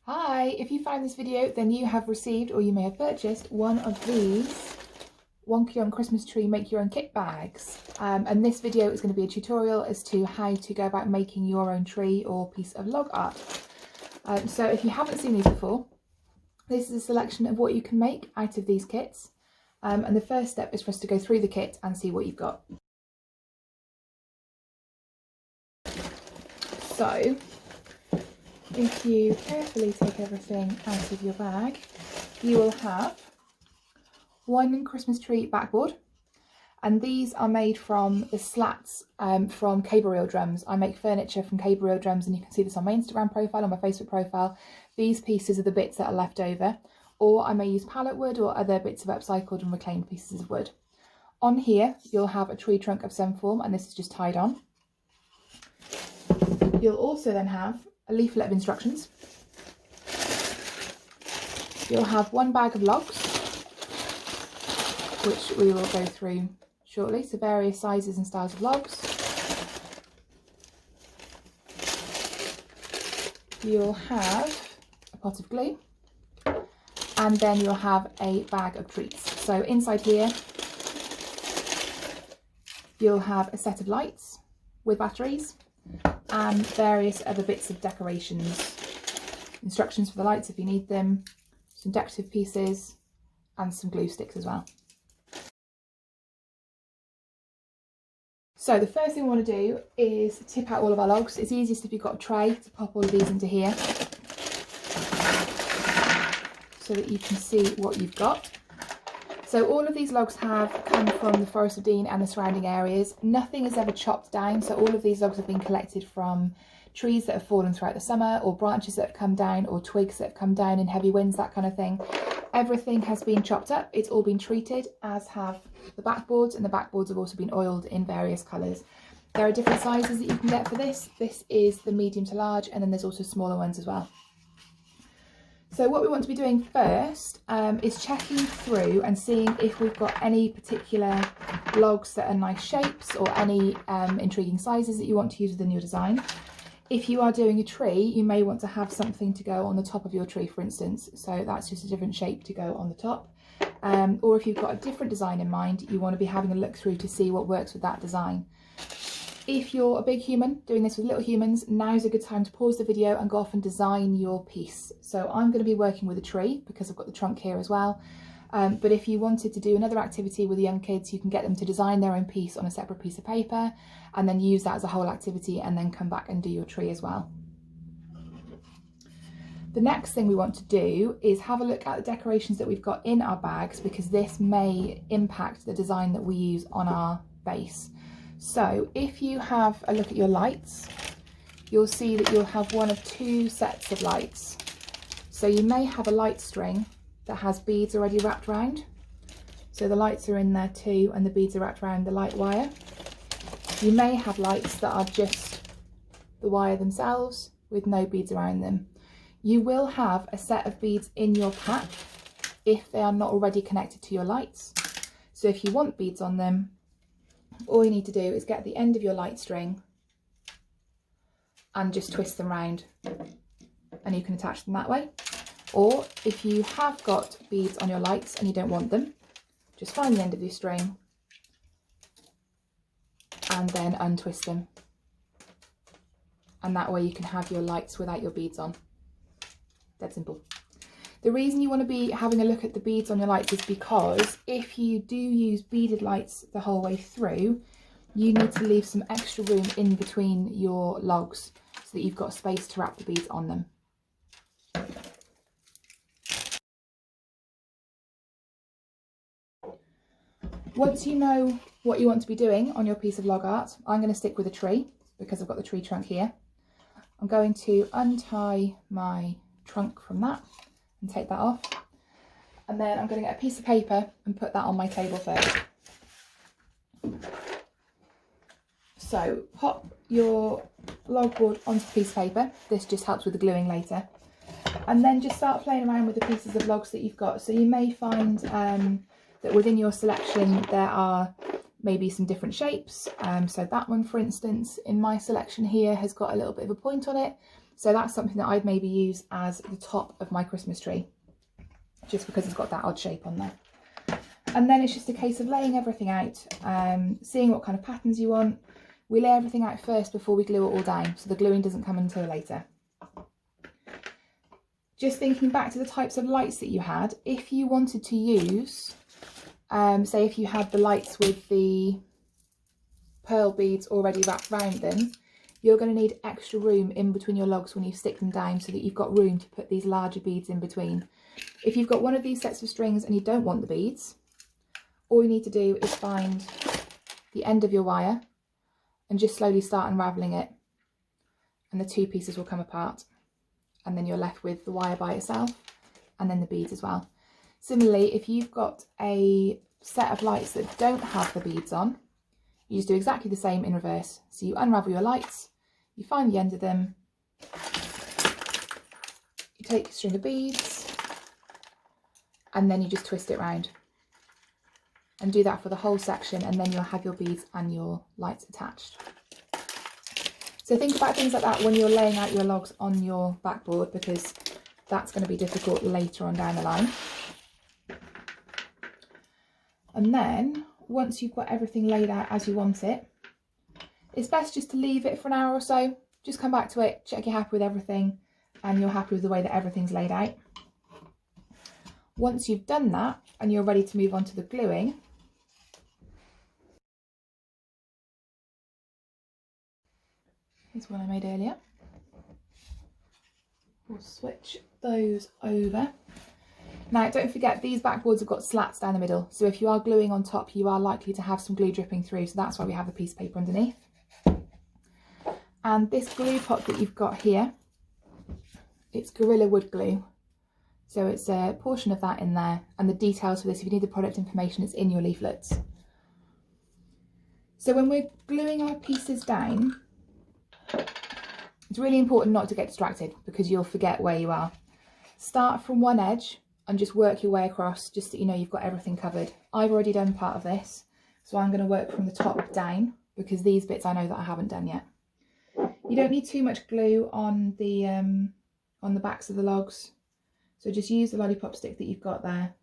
Hi, if you find this video, then you have received or you may have purchased one of these WonkyDonk Christmas tree make your own kit bags. And this video is going to be a tutorial as to how to go about making your own tree or piece of log art. So if you haven't seen these before, this is a selection of what you can make out of these kits. And the first step is for us to go through the kit and see what you've got. So if you carefully take everything out of your bag, you will have one Christmas tree backboard, and these are made from the slats from cable reel drums. I make furniture from cable reel drums, and you can see this on my Instagram profile, on my Facebook profile. These pieces are the bits that are left over, or I may use pallet wood or other bits of upcycled and reclaimed pieces of wood. On here you'll have a tree trunk of some form, and this is just tied on. You'll also then have a leaflet of instructions. You'll have one bag of logs, which we will go through shortly, so various sizes and styles of logs. You'll have a pot of glue, and then you'll have a bag of treats. So inside here you'll have a set of lights with batteries and various other bits of decorations, instructions for the lights if you need them, some decorative pieces and some glue sticks as well. So the first thing we want to do is tip out all of our logs. It's easiest if you've got a tray to pop all of these into here so that you can see what you've got. So all of these logs have come from the Forest of Dean and the surrounding areas. Nothing is ever chopped down, so all of these logs have been collected from trees that have fallen throughout the summer, or branches that have come down, or twigs that have come down in heavy winds, that kind of thing. Everything has been chopped up, it's all been treated, as have the backboards, and the backboards have also been oiled in various colours. There are different sizes that you can get for this. This is the medium to large, and then there's also smaller ones as well. So what we want to be doing first is checking through and seeing if we've got any particular logs that are nice shapes, or any intriguing sizes that you want to use within your design. If you are doing a tree, you may want to have something to go on the top of your tree, for instance, so that's just a different shape to go on the top. Or if you've got a different design in mind, you want to be having a look through to see what works with that design. If you're a big human doing this with little humans, now's a good time to pause the video and go off and design your piece. So I'm going to be working with a tree because I've got the trunk here as well. But if you wanted to do another activity with the young kids, you can get them to design their own piece on a separate piece of paper and then use that as a whole activity, and then come back and do your tree as well. The next thing we want to do is have a look at the decorations that we've got in our bags, because this may impact the design that we use on our base. So if you have a look at your lights, you'll see that you'll have one of two sets of lights. So you may have a light string that has beads already wrapped around. So the lights are in there too, and the beads are wrapped around the light wire. You may have lights that are just the wire themselves with no beads around them. You will have a set of beads in your pack if they are not already connected to your lights. So if you want beads on them, all you need to do is get the end of your light string and just twist them round, and you can attach them that way. Or if you have got beads on your lights and you don't want them, just find the end of your string and then untwist them, and that way you can have your lights without your beads on. Dead simple. The reason you want to be having a look at the beads on your lights is because if you do use beaded lights the whole way through, you need to leave some extra room in between your logs so that you've got space to wrap the beads on them. Once you know what you want to be doing on your piece of log art, I'm going to stick with a tree because I've got the tree trunk here. I'm going to untie my trunk from that and take that off, and then I'm going to get a piece of paper and put that on my table first. So pop your log board onto the piece of paper. This just helps with the gluing later, and then just start playing around with the pieces of logs that you've got. So you may find that within your selection there are maybe some different shapes. So that one, for instance, in my selection here has got a little bit of a point on it. So that's something that I'd maybe use as the top of my Christmas tree, just because it's got that odd shape on there. And then it's just a case of laying everything out, seeing what kind of patterns you want. We lay everything out first before we glue it all down, so the gluing doesn't come until later. Just thinking back to the types of lights that you had, if you wanted to use, say if you had the lights with the pearl beads already wrapped around them, you're going to need extra room in between your logs when you stick them down, so that you've got room to put these larger beads in between. If you've got one of these sets of strings and you don't want the beads, all you need to do is find the end of your wire and just slowly start unravelling it, and the two pieces will come apart, and then you're left with the wire by itself and then the beads as well. Similarly, if you've got a set of lights that don't have the beads on, you just do exactly the same in reverse. So you unravel your lights, you find the end of them, you take a string of beads, and then you just twist it round. And do that for the whole section, and then you'll have your beads and your lights attached. So think about things like that when you're laying out your logs on your backboard, because that's going to be difficult later on down the line. And then once you've got everything laid out as you want it, it's best just to leave it for an hour or so. Just come back to it, check you're happy with everything and you're happy with the way that everything's laid out. Once you've done that and you're ready to move on to the gluing, here's one I made earlier. We'll switch those over. Now, don't forget, these backboards have got slats down the middle, so if you are gluing on top, you are likely to have some glue dripping through, so that's why we have a piece of paper underneath. And this glue pot that you've got here, it's Gorilla Wood glue, so it's a portion of that in there, and the details for this, if you need the product information, it's in your leaflets. So when we're gluing our pieces down, it's really important not to get distracted, because you'll forget where you are. Start from one edge and just work your way across, just so you know you've got everything covered. I've already done part of this, so I'm going to work from the top down, because these bits I know that I haven't done yet. You don't need too much glue on the backs of the logs, so just use the lollipop stick that you've got there.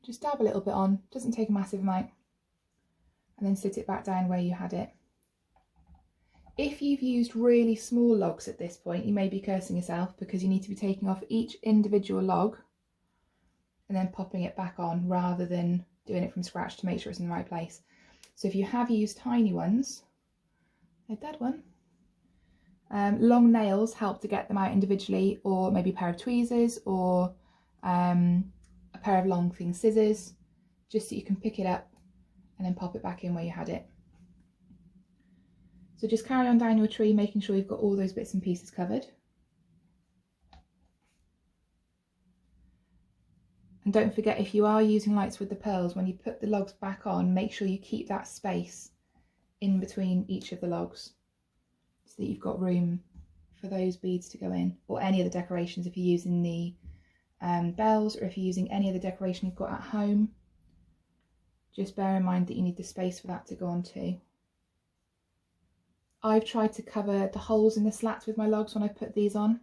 Just dab a little bit on, doesn't take a massive amount, and then sit it back down where you had it. If you've used really small logs at this point, you may be cursing yourself, because you need to be taking off each individual log and then popping it back on, rather than doing it from scratch to make sure it's in the right place. So if you have used tiny ones, a dead one, long nails help to get them out individually, or maybe a pair of tweezers, or a pair of long thin scissors, just so you can pick it up and then pop it back in where you had it. So just carry on down your tree, making sure you've got all those bits and pieces covered. And don't forget, if you are using lights with the pearls, when you put the logs back on, make sure you keep that space in between each of the logs, so that you've got room for those beads to go in, or any of the decorations if you're using the bells, or if you're using any other decoration you've got at home. Just bear in mind that you need the space for that to go on too. I've tried to cover the holes in the slats with my logs when I put these on,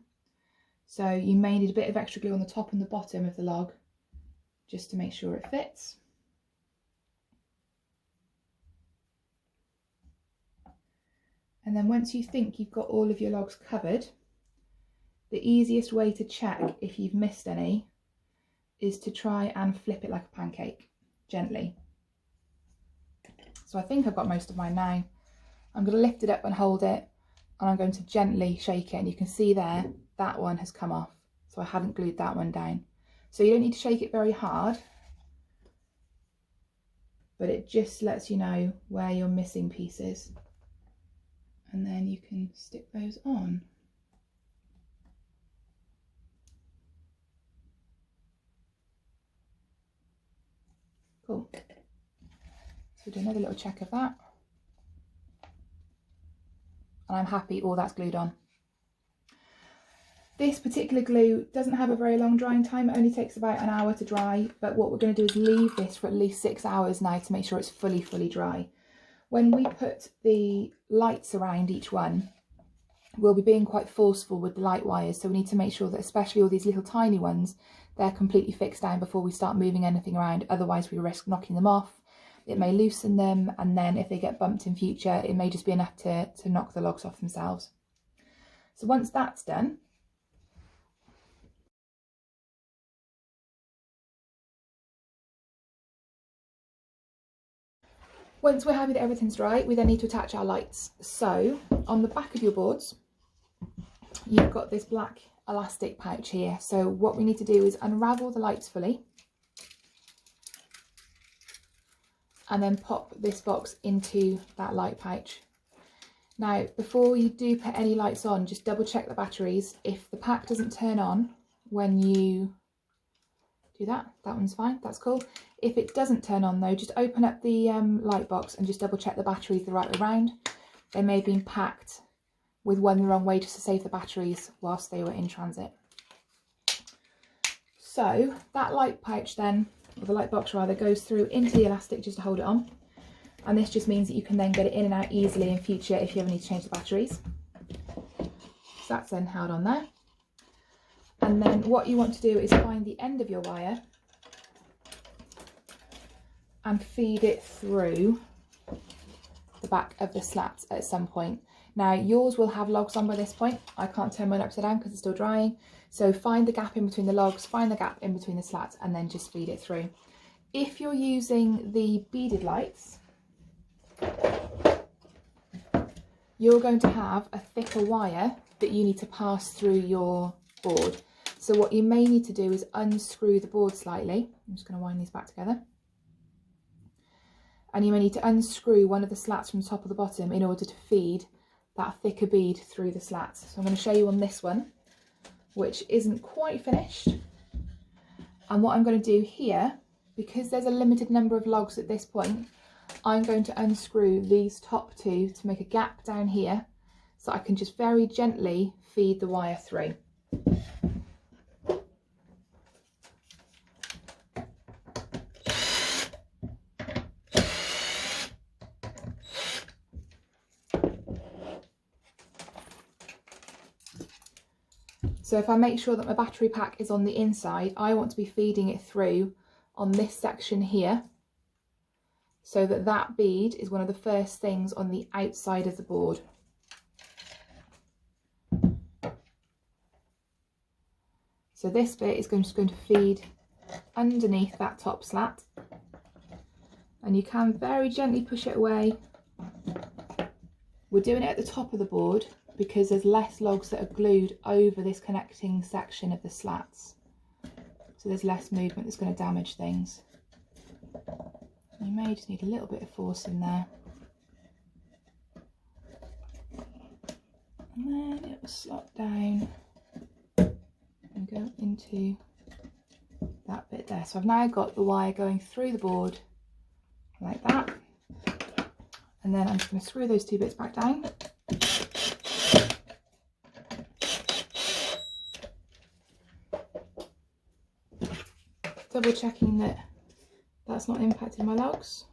so you may need a bit of extra glue on the top and the bottom of the log, just to make sure it fits. And then once you think you've got all of your logs covered, the easiest way to check if you've missed any is to try and flip it like a pancake, gently. So I think I've got most of mine now. I'm going to lift it up and hold it, and I'm going to gently shake it, and you can see there that one has come off, so I hadn't glued that one down. So you don't need to shake it very hard, but it just lets you know where your missing pieces, and then you can stick those on. Cool. So do another little check of that. And I'm happy all that's glued on. This particular glue doesn't have a very long drying time. It only takes about an hour to dry, but what we're going to do is leave this for at least 6 hours now to make sure it's fully dry. When we put the lights around each one, we'll be being quite forceful with the light wires, so we need to make sure that, especially all these little tiny ones, they're completely fixed down before we start moving anything around. Otherwise we risk knocking them off. It may loosen them, and then if they get bumped in future, it may just be enough to knock the logs off themselves. So once that's done, once we're happy that everything's dry, we then need to attach our lights. So on the back of your boards, you've got this black elastic pouch here. So what we need to do is unravel the lights fully and then pop this box into that light pouch. Now, before you do put any lights on, just double check the batteries. If the pack doesn't turn on when you do that, that one's fine, that's cool. If it doesn't turn on though, just open up the light box and just double check the batteries the right way around. They may have been packed with one the wrong way just to save the batteries whilst they were in transit. So that light pouch then, or the light box rather, goes through into the elastic just to hold it on. And this just means that you can then get it in and out easily in future if you ever need to change the batteries. So that's then held on there. And then what you want to do is find the end of your wire and feed it through the back of the slats at some point. Now yours will have logs on by this point. I can't turn mine upside down because it's still drying. So find the gap in between the logs, find the gap in between the slats, and then just feed it through. If you're using the beaded lights, you're going to have a thicker wire that you need to pass through your board. So what you may need to do is unscrew the board slightly. I'm just going to wind these back together. And you may need to unscrew one of the slats from the top or the bottom in order to feed that thicker bead through the slats. So I'm going to show you on this one, which isn't quite finished. And what I'm going to do here, because there's a limited number of logs at this point, I'm going to unscrew these top two to make a gap down here so I can just very gently feed the wire through. So if I make sure that my battery pack is on the inside, I want to be feeding it through on this section here, so that that bead is one of the first things on the outside of the board. So this bit is just going to feed underneath that top slat, and you can very gently push it away. We're doing it at the top of the board because there's less logs that are glued over this connecting section of the slats. So there's less movement that's going to damage things. You may just need a little bit of force in there. And then it will slot down and go into that bit there. So I've now got the wire going through the board like that. And then I'm just going to screw those two bits back down. Double checking that that's not impacting my logs.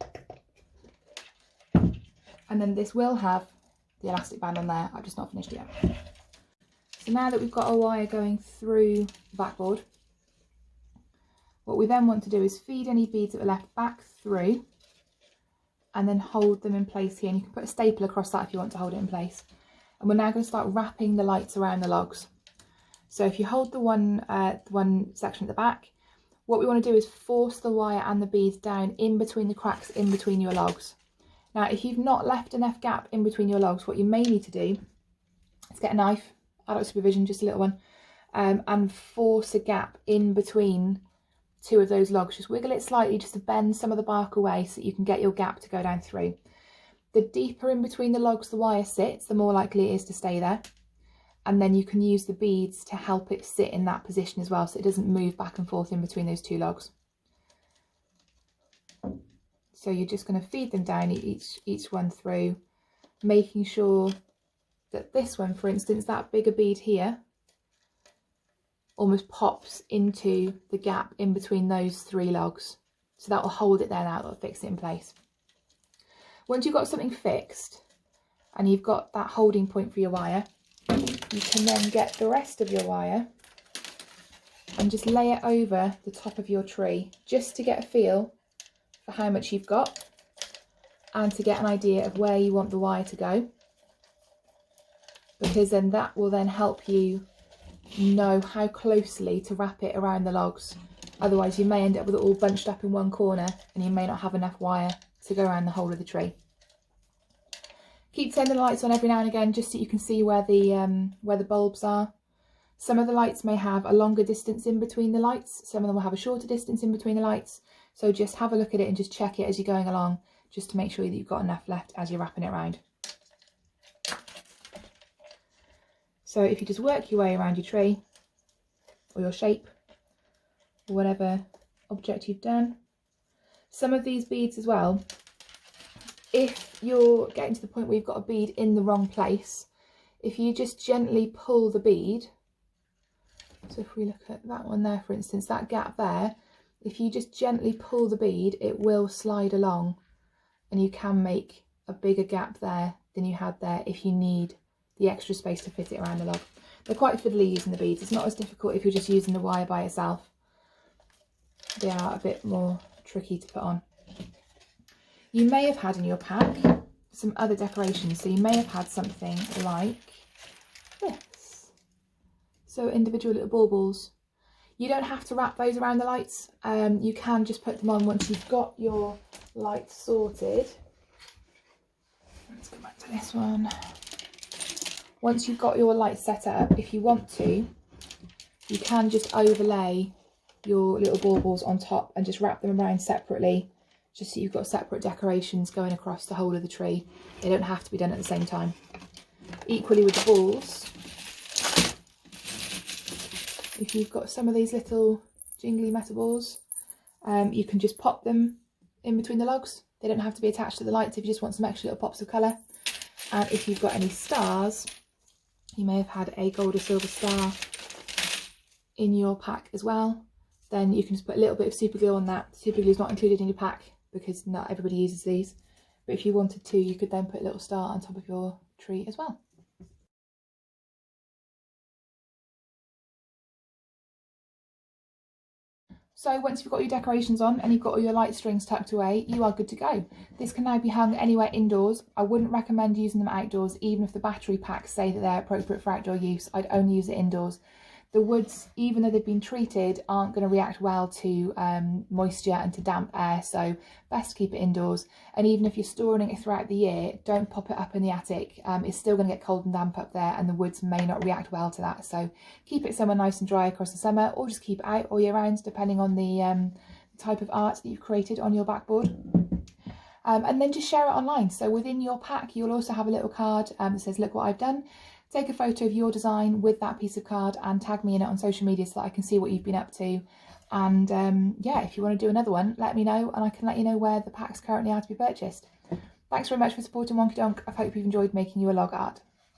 And then this will have the elastic band on there, I've just not finished it yet. So now that we've got a wire going through the backboard, what we then want to do is feed any beads that are left back through and then hold them in place here. And you can put a staple across that if you want to hold it in place. And we're now going to start wrapping the lights around the logs. So if you hold the one section at the back, what we want to do is force the wire and the beads down in between the cracks in between your logs. Now, if you've not left enough gap in between your logs, what you may need to do is get a knife, adult supervision, just a little one, and force a gap in between two of those logs. Just wiggle it slightly just to bend some of the bark away so that you can get your gap to go down through. The deeper in between the logs the wire sits, the more likely it is to stay there. And then you can use the beads to help it sit in that position as well, so it doesn't move back and forth in between those two logs. So you're just going to feed them down each one through, making sure that this one, for instance, that bigger bead here, almost pops into the gap in between those 3 logs. So that will hold it there now, that'll fix it in place. Once you've got something fixed and you've got that holding point for your wire, you can then get the rest of your wire and just lay it over the top of your tree, just to get a feel for how much you've got and to get an idea of where you want the wire to go, because then that will then help you know how closely to wrap it around the logs. Otherwise you may end up with it all bunched up in one corner and you may not have enough wire to go around the whole of the tree. Keep turning the lights on every now and again just so you can see where the bulbs are. Some of the lights may have a longer distance in between the lights, some of them will have a shorter distance in between the lights, so just have a look at it and just check it as you're going along, just to make sure that you've got enough left as you're wrapping it around. So if you just work your way around your tree or your shape or whatever object you've done. Some of these beads as well, if you're getting to the point where you've got a bead in the wrong place, if you just gently pull the bead, so if we look at that one there, for instance, that gap there, if you just gently pull the bead, it will slide along and you can make a bigger gap there than you had there if you need the extra space to fit it around the log. They're quite fiddly using the beads. It's not as difficult if you're just using the wire by itself. They are a bit more tricky to put on. You may have had in your pack some other decorations. So you may have had something like this. So individual little baubles. You don't have to wrap those around the lights. You can just put them on once you've got your lights sorted. Let's go back to this one. Once you've got your lights set up, if you want to, you can just overlay your little baubles on top and just wrap them around separately, just so you've got separate decorations going across the whole of the tree. They don't have to be done at the same time. Equally with the balls, if you've got some of these little jingly metal balls, you can just pop them in between the logs. They don't have to be attached to the lights if you just want some extra little pops of colour. And if you've got any stars, you may have had a gold or silver star in your pack as well, then you can just put a little bit of super glue on that. Super glue is not included in your pack because not everybody uses these, but if you wanted to, you could then put a little star on top of your tree as well. So once you've got your decorations on and you've got all your light strings tucked away, you are good to go. This can now be hung anywhere indoors. I wouldn't recommend using them outdoors, even if the battery packs say that they're appropriate for outdoor use. I'd only use it indoors. The woods, even though they've been treated, aren't going to react well to moisture and to damp air, so best to keep it indoors. And even if you're storing it throughout the year, don't pop it up in the attic. It's still going to get cold and damp up there and the woods may not react well to that. So keep it somewhere nice and dry across the summer, or just keep it out all year round, depending on the type of art that you've created on your backboard. And then just share it online. So within your pack, you'll also have a little card that says, look what I've done. Take a photo of your design with that piece of card and tag me in it on social media so that I can see what you've been up to. And yeah, if you want to do another one, let me know and I can let you know where the packs currently are to be purchased. Thanks very much for supporting WonkyDonk. I hope you've enjoyed making you a log art.